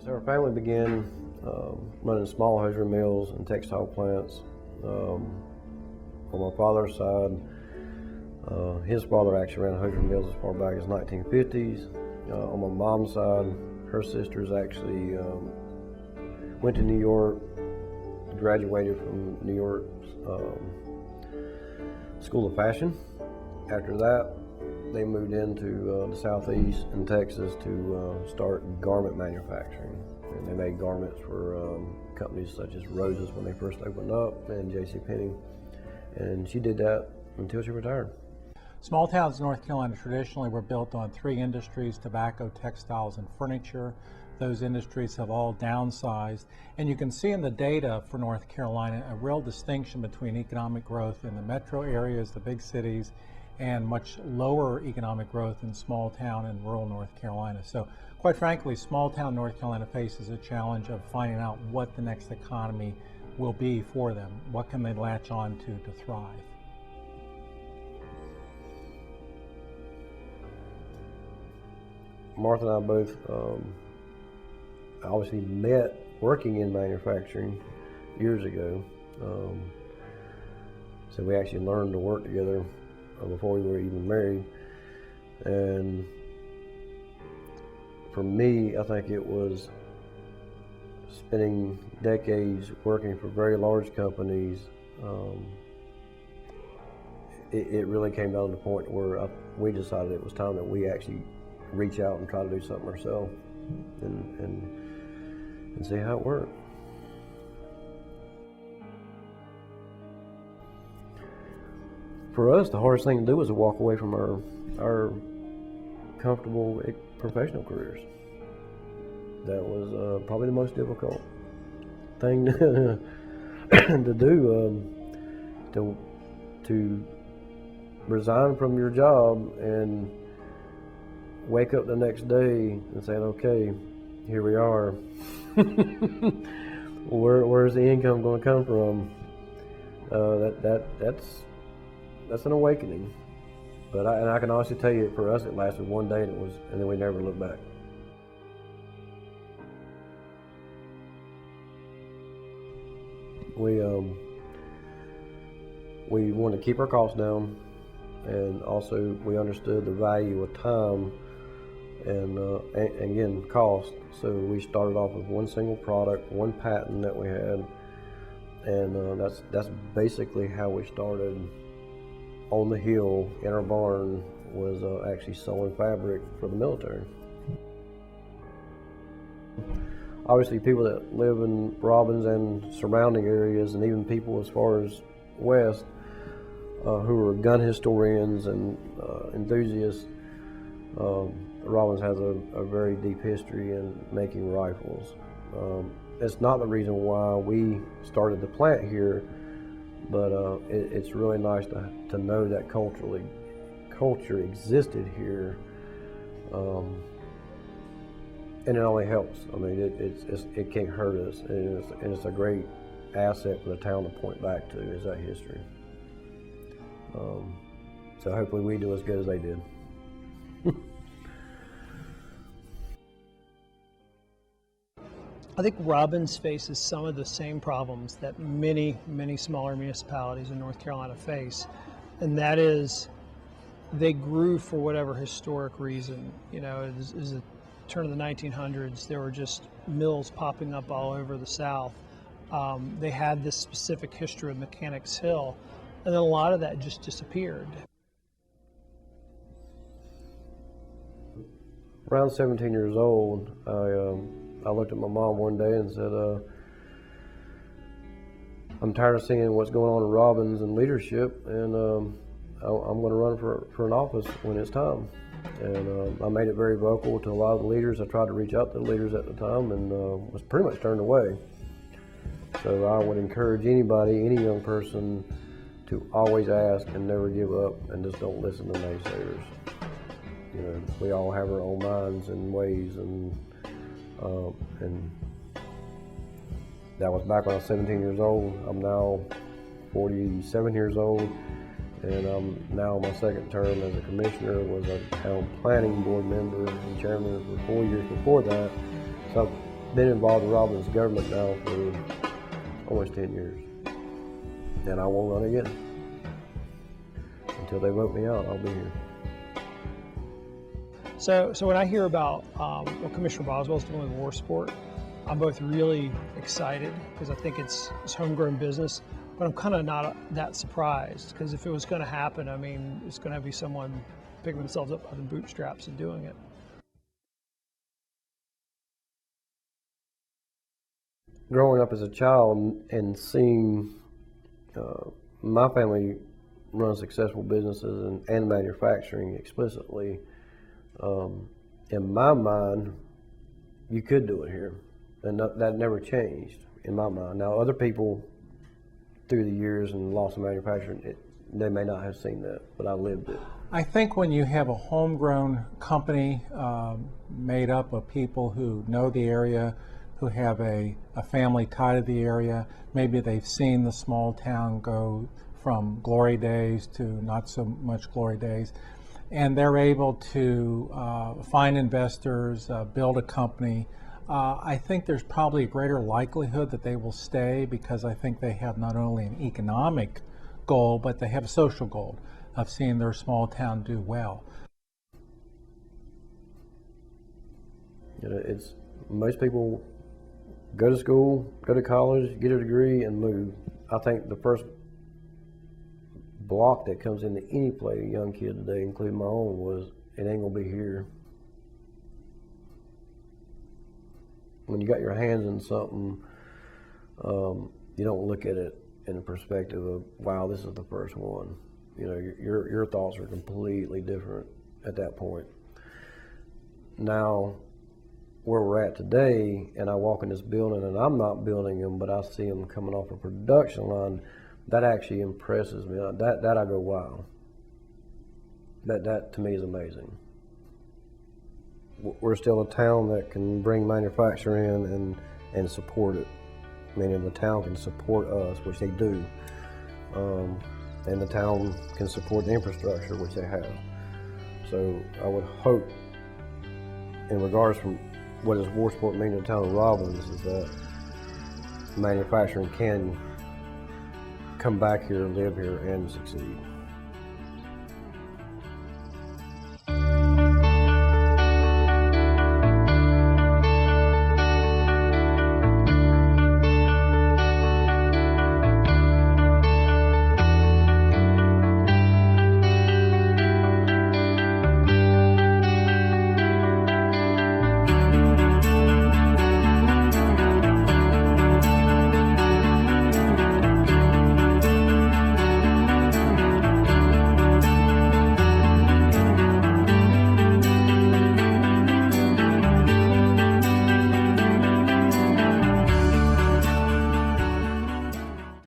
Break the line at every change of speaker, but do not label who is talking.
So our family began running small hosiery mills and textile plants. On my father's side, his father actually ran hosiery mills as far back as 1950s. On my mom's side, her sisters actually went to New York, graduated from New York's School of Fashion. After that, they moved into the Southeast in Texas to start garment manufacturing. And they made garments for companies such as Rose's when they first opened up, and JCPenney. And she did that until she retired.
Small towns in North Carolina traditionally were built on three industries: tobacco, textiles, and furniture. Those industries have all downsized, and you can see in the data for North Carolina a real distinction between economic growth in the metro areas, the big cities, and much lower economic growth in small town and rural North Carolina. So quite frankly, small town North Carolina faces a challenge of finding out what the next economy will be for them. What can they latch on to thrive?
Martha and I both obviously met working in manufacturing years ago. So we actually learned to work together before we were even married. And for me, I think it was spending decades working for very large companies. It really came down to the point where we decided it was time that we actually reach out and try to do something ourselves and see how it worked. For us, the hardest thing to do was to walk away from our comfortable professional careers. That was probably the most difficult thing to do, to resign from your job and wake up the next day and saying, okay, here we are. Where's the income going to come from? That's an awakening. But I can honestly tell you, for us, it lasted one day, and then we never looked back. We wanted to keep our costs down, and also we understood the value of time and again, cost. So we started off with one single product, one patent that we had, and that's basically how we started. On the hill in our barn was actually sewing fabric for the military. Obviously, people that live in Robbins and surrounding areas, and even people as far as west, who are gun historians and enthusiasts, Robbins has a very deep history in making rifles. It's not the reason why we started the plant here, but it's really nice to know that culture existed here, and it only helps. I mean, it can't hurt us, and it's a great asset for the town to point back to, is that history. So hopefully we do as good as they did.
I think Robbins faces some of the same problems that many smaller municipalities in North Carolina face, and that is they grew for whatever historic reason. You know, it was the turn of the 1900s. There were just mills popping up all over the South. They had this specific history of Mechanics Hill, and then a lot of that just disappeared.
Around 17 years old, I looked at my mom one day and said, I'm tired of seeing what's going on in Robbins and leadership, and I'm going to run for an office when it's time. And I made it very vocal to a lot of the leaders. I tried to reach out to the leaders at the time and was pretty much turned away. So I would encourage anybody, any young person, to always ask and never give up, and just don't listen to naysayers. You know, we all have our own minds and ways, and that was back when I was 17 years old. I'm now 47 years old, and I'm now my second term as a commissioner. Was a town planning board member and chairman for 4 years before that. So been involved in Robbins government now for almost 10 years. And I won't run again. Until they vote me out, I'll be here.
So when I hear about what Commissioner Boswell is doing with war sport, I'm both really excited because I think it's homegrown business, but I'm kind of not that surprised because if it was going to happen, I mean, it's going to be someone picking themselves up by the bootstraps and doing it.
Growing up as a child and seeing my family run successful businesses and manufacturing explicitly, in my mind, you could do it here. And that never changed in my mind. Now, other people through the years and loss of manufacturing, they may not have seen that, but I lived it.
I think when you have a homegrown company made up of people who know the area, who have a family tie to the area, maybe they've seen the small town go from glory days to not so much glory days, and they're able to find investors, build a company. I think there's probably a greater likelihood that they will stay because I think they have not only an economic goal, but they have a social goal of seeing their small town do well.
It's most people go to school, go to college, get a degree, and move. I think the first block that comes into any play, a young kid today, including my own, was it ain't gonna be here. When you got your hands in something, you don't look at it in the perspective of, wow, this is the first one. You know, your thoughts are completely different at that point. Now, where we're at today, and I walk in this building, and I'm not building them, but I see them coming off a production line, that actually impresses me. That I go, wow. That to me is amazing. We're still a town that can bring manufacturing and support it. Meaning the town can support us, which they do. And the town can support the infrastructure, which they have. So I would hope, in regards from what does war sport mean to the town of Robbins, is that manufacturing can come back here, live here, and succeed.